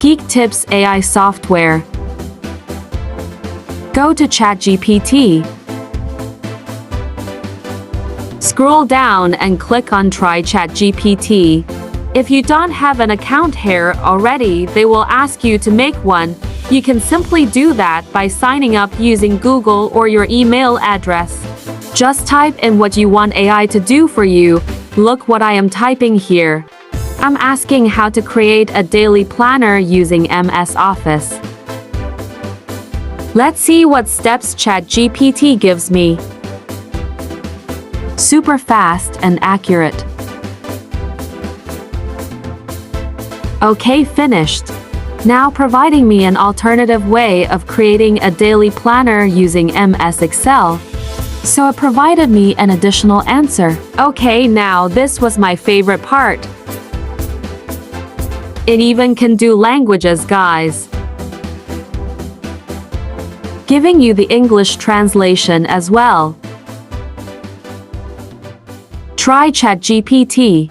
Geek Tips AI software. Go to ChatGPT. Scroll down and click on Try ChatGPT. If you don't have an account here already, they will ask you to make one. You can simply do that by signing up using Google or your email address. Just type in what you want AI to do for you. Look what I am typing here. I'm asking how to create a daily planner using MS Office. Let's see what steps ChatGPT gives me. Super fast and accurate. Okay, finished. Now providing me an alternative way of creating a daily planner using MS Excel. So it provided me an additional answer. Okay, now this was my favorite part. It even can do languages, guys. Giving you the English translation as well. Try ChatGPT.